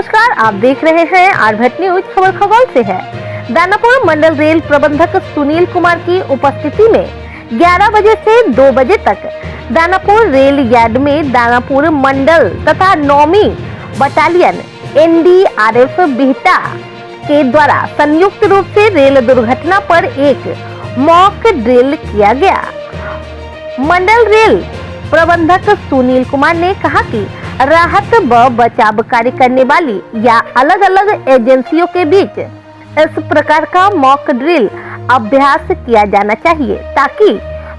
नमस्कार, आप देख रहे हैं आरभट न्यूज। खबर खगौल से है। दानापुर मंडल रेल प्रबंधक सुनील कुमार की उपस्थिति में 11 बजे से 2 बजे तक दानापुर रेल यार्ड में दानापुर मंडल तथा 9वीं बटालियन NDRF बिहटा के द्वारा संयुक्त रूप से रेल दुर्घटना पर एक मॉक ड्रिल किया गया। मंडल रेल प्रबंधक सुनील कुमार ने कहा कि राहत व बचाव कार्य करने वाली या अलग अलग एजेंसियों के बीच इस प्रकार का मॉक ड्रिल अभ्यास किया जाना चाहिए ताकि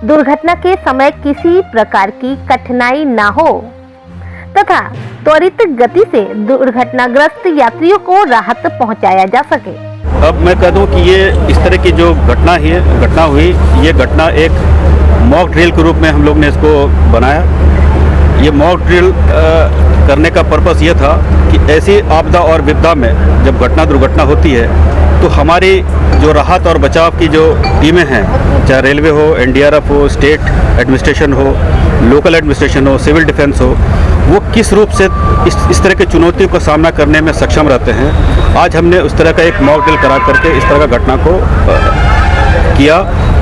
दुर्घटना के समय किसी प्रकार की कठिनाई ना हो तथा त्वरित गति से दुर्घटनाग्रस्त यात्रियों को राहत पहुंचाया जा सके। अब मैं कह दूं कि ये इस तरह की जो घटना हुई, ये घटना एक मॉक ड्रिल के रूप में हम लोग ने इसको बनाया। ये मॉक ड्रिल करने का पर्पस ये था कि ऐसी आपदा और विपदा में जब दुर्घटना होती है तो हमारी जो राहत और बचाव की जो टीमें हैं, चाहे रेलवे हो, NDRF हो, स्टेट एडमिनिस्ट्रेशन हो, लोकल एडमिनिस्ट्रेशन हो, सिविल डिफेंस हो, वो किस रूप से इस तरह की चुनौतियों का सामना करने में सक्षम रहते हैं। आज हमने उस तरह का एक मॉक ड्रिल करा करके इस तरह का घटना को किया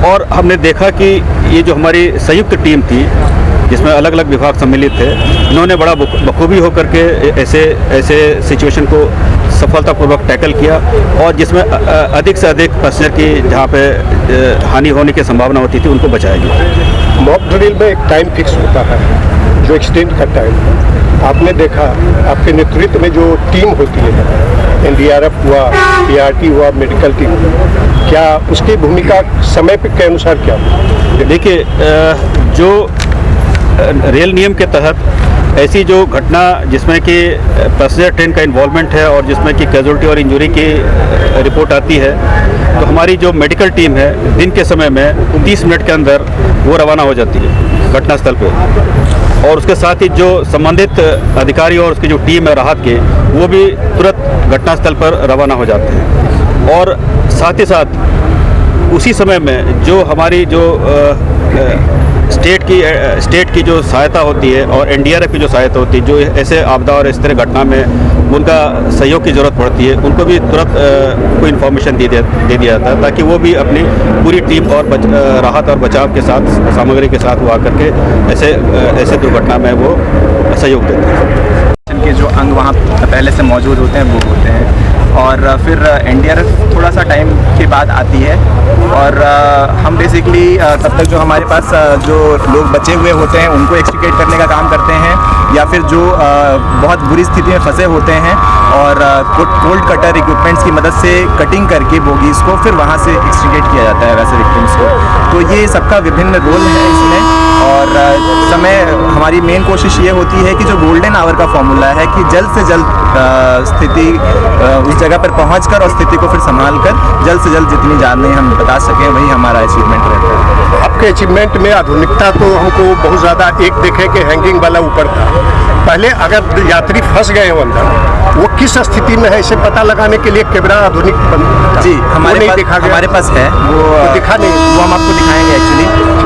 और हमने देखा कि ये जो हमारी संयुक्त टीम थी जिसमें अलग अलग विभाग सम्मिलित थे, इन्होंने बड़ा बखूबी होकर के ऐसे सिचुएशन को सफलतापूर्वक टैकल किया और जिसमें अधिक से अधिक पैसेंजर की जहाँ पे हानि होने की संभावना होती थी उनको बचाया गया। मॉक ड्रिल में एक टाइम फिक्स होता है जो एक्सटेंड का टाइम। आपने देखा आपके नेतृत्व में जो टीम होती है, NDRF हुआ, PRT हुआ, मेडिकल टीम, क्या उसकी भूमिका समय के अनुसार क्या? देखिए, जो रेल नियम के तहत ऐसी जो घटना जिसमें कि पैसेंजर ट्रेन का इन्वॉल्वमेंट है और जिसमें कि कैजुअल्टी और इंजरी की रिपोर्ट आती है तो हमारी जो मेडिकल टीम है दिन के समय में 30 मिनट के अंदर वो रवाना हो जाती है घटनास्थल पे और उसके साथ ही जो संबंधित अधिकारी और उसकी जो टीम है राहत के, वो भी तुरंत घटनास्थल पर रवाना हो जाते हैं। और साथ ही साथ उसी समय में जो हमारी जो स्टेट की जो सहायता होती है और NDRF की जो सहायता होती है, जो ऐसे आपदा और इस तरह घटना में उनका सहयोग की ज़रूरत पड़ती है, उनको भी तुरंत कोई इन्फॉर्मेशन दे दिया जाता है ताकि वो भी अपनी पूरी टीम और राहत और बचाव के साथ सामग्री के साथ वो आकर के ऐसे दुर्घटना में वो सहयोग देते हैं। के जो अंग वहाँ पहले से मौजूद होते हैं वो होते हैं और फिर NDRF थोड़ा सा टाइम के बाद आती है और हम बेसिकली तब तक जो हमारे पास जो लोग बचे हुए होते हैं उनको एक्सट्रिकेट करने का काम करते हैं या फिर जो बहुत बुरी स्थिति में फंसे होते हैं और कोल्ड कटर इक्विपमेंट्स की मदद से कटिंग करके बोगीज़ को फिर वहाँ से एक्सट्रिकेट किया जाता है वैसे विक्टिम्स को। तो ये सबका विभिन्न रोल है इसमें और समय हमारी मेन कोशिश ये होती है कि जो गोल्डन आवर का फॉर्मूला है कि जल्द से जल्द स्थिति उस जगह पर पहुंचकर और स्थिति को फिर संभाल कर जल्द से जल्द जितनी जानने हम बता सकें वही हमारा अचीवमेंट रहता है। आपके अचीवमेंट में आधुनिकता तो हमको बहुत ज़्यादा एक देखे कि हैंगिंग वाला ऊपर था। पहले अगर यात्री फंस गए हो अंदर, वो किस स्थिति में है इसे पता लगाने के लिए कैमरा आधुनिक जी हमारे पास है, वो दिखा नहीं, वो हम आपको दिखाएंगे एक्चुअली।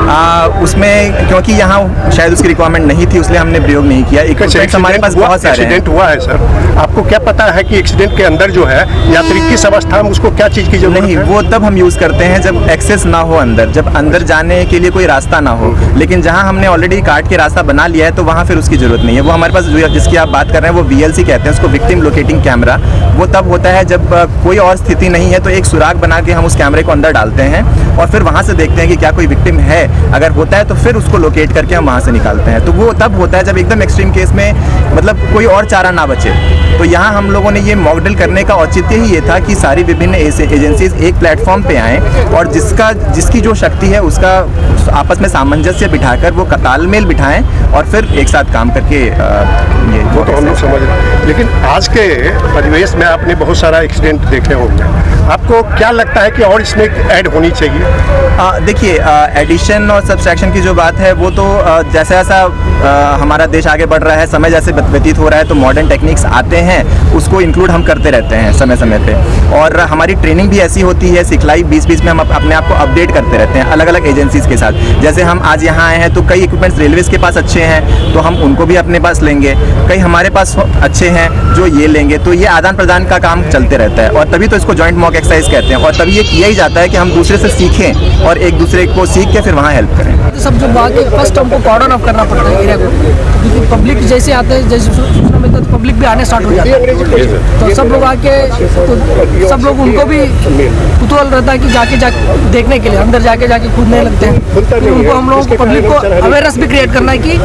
उसमें क्योंकि यहाँ शायद उसकी रिक्वायरमेंट नहीं थी इसलिए हमने प्रयोग नहीं किया। इक्विपमेंट्स हमारे पास बहुत सारे हैं। एक्सीडेंट हुआ है सर, आपको क्या पता है कि एक्सीडेंट के अंदर जो है यात्री किस अवस्था में उसको क्या चीज़ की जरूरत नहीं है? वो तब हम यूज़ करते हैं जब एक्सेस ना हो अंदर, जब अंदर जाने के लिए कोई रास्ता ना हो। लेकिन जहाँ हमने ऑलरेडी काट के रास्ता बना लिया है तो वहाँ फिर उसकी जरूरत नहीं है। वो हमारे पास जो जिसकी आप बात कर रहे हैं वो VLC कहते हैं उसको, विक्टिम लोकेटिंग कैमरा। वो तब होता है जब कोई और स्थिति नहीं है तो एक सुराग बना के हम उस कैमरे को अंदर डालते हैं और फिर वहाँ से देखते हैं कि क्या कोई विक्टिम है। अगर होता है तो फिर उसको लोकेट करके हम वहाँ से निकालते हैं। तो वो तब होता है जब एकदम एक्सट्रीम केस में मतलब कोई और चारा ना बचे। तो यहाँ हम लोगों ने ये मॉक ड्रिल करने का औचित्य ही ये था कि सारी विभिन्न एजेंसीज एक प्लेटफॉर्म पे आएँ और जिसकी जो शक्ति है उसका आपस में सामंजस्य बिठाकर वो तालमेल बिठाएं और फिर एक साथ काम करके ये वो तो हम लोग समझ रहे हैं। लेकिन आज के परिवेश में आपने बहुत सारा एक्सीडेंट देखे होंगे, आपको क्या लगता है कि और इसमें ऐड होनी चाहिए? देखिए, एडिशन और सब्सट्रैक्शन की जो बात है वो तो जैसा जैसा हमारा देश आगे बढ़ रहा है, समय जैसे व्यतीत हो रहा है, तो मॉडर्न टेक्निक्स आते हैं, उसको इंक्लूड हम करते रहते हैं समय समय पे। और हमारी ट्रेनिंग भी ऐसी होती है, सिखलाई बीच बीच में हम अपने आप को अपडेट करते रहते हैं अलग अलग एजेंसीज़ के साथ। जैसे हम आज यहाँ आए हैं तो कई इक्विपमेंट्स रेलवेज़ के पास अच्छे हैं तो हम उनको भी अपने पास लेंगे, कई हमारे पास अच्छे हैं जो ये लेंगे, तो ये आदान प्रदान का काम चलते रहता है। और तभी तो इसको जॉइंट मॉक एक्सरसाइज कहते हैं, और तभी ये किया ही जाता है कि हम दूसरे से सीखें और एक दूसरे को सीख के फिर वहाँ हेल्प करें। सब जो बात है, फर्स्ट हमको कॉर्डन ऑफ करना पड़ता है एरिया को, क्योंकि पब्लिक जैसे आते हैं, जैसे सूचना मिलता है तो पब्लिक भी आने स्टार्ट हो जाता है। तो सब लोग आके तो सब लोग उनको भी कुतूहल रहता है कि जाके देखने के लिए अंदर जाके कूदने लगते हैं। फिर उनको हम लोग पब्लिक को अवेयरनेस भी क्रिएट करना है कि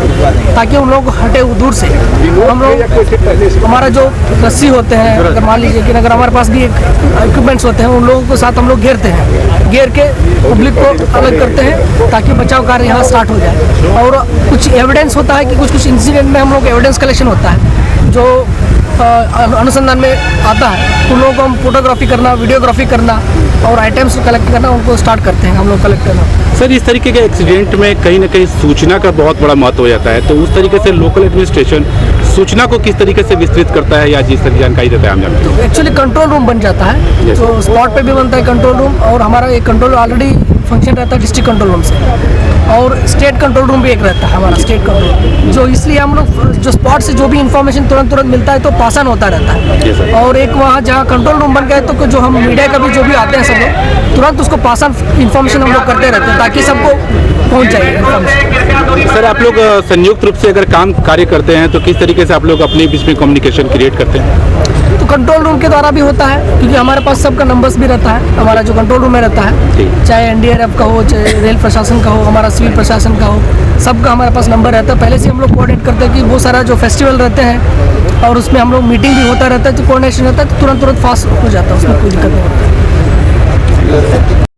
ताकि उन लोग हटे दूर से। हम लोग हमारा जो रस्सी होते हैं, अगर मान लीजिए कि अगर हमारे पास भी एक इक्विपमेंट्स होते हैं, उन लोगों के साथ हम लोग घेरते हैं, घेर के पब्लिक को अलग करते हैं ताकि बचाव कार्य यहाँ स्टार्ट हो जाए। और कुछ एविडेंस होता है कि कुछ इंसिडेंट में हम लोग एविडेंस कलेक्शन होता है जो अनुसंधान में आता है, उन लोगों को हम फोटोग्राफी करना, वीडियोग्राफी करना और आइटम्स कलेक्ट करना, उनको स्टार्ट करते हैं हम लोग कलेक्ट करना। सर, इस तरीके के एक्सीडेंट में कहीं ना कहीं सूचना का बहुत बड़ा महत्व हो जाता है, तो उस तरीके से लोकल एडमिनिस्ट्रेशन सूचना को किस तरीके से विस्तृत करता है या जिस तरह की जानकारी देता है हम जानते हैं? तो एक्चुअली कंट्रोल रूम बन जाता है, तो स्पॉट पे भी बनता है कंट्रोल रूम, और हमारा एक कंट्रोल ऑलरेडी फंक्शन रहता है डिस्ट्रिक्ट कंट्रोल रूम से, और स्टेट कंट्रोल रूम भी एक रहता है हमारा स्टेट कंट्रोल, जो इसलिए हम लोग जो स्पॉट से जो भी इन्फॉर्मेशन तुरंत मिलता है तो पास ऑन होता रहता है। और एक वहाँ जहाँ कंट्रोल रूम बन गया तो जो हम मीडिया का भी जो भी आते हैं सब लोग तुरंत उसको पास ऑन इन्फॉर्मेशन हम लोग करते रहते हैं ताकि सबको पहुँच जाए इन्फॉर्मेशन। सर, आप लोग संयुक्त रूप से अगर कार्य करते हैं तो किस तरीके से आप लोग अपने बीच में कम्युनिकेशन क्रिएट करते हैं? तो कंट्रोल रूम के द्वारा भी होता है, क्योंकि हमारे पास सबका नंबर्स भी रहता है, हमारा जो कंट्रोल रूम में रहता है, चाहे एनडीआरएफ का हो, चाहे रेल प्रशासन का हो, हमारा सिविल प्रशासन का हो, सबका हमारे पास नंबर रहता है। पहले से हम लोग कोऑर्डिनेट करते हैं कि वो सारा जो फेस्टिवल रहते हैं और उसमें हम लोग मीटिंग भी होता रहता है, तो कोऑर्डिनेशन रहता है तो तुरंत फास्ट हो जाता है, उसमें कोई दिक्कत नहीं होती।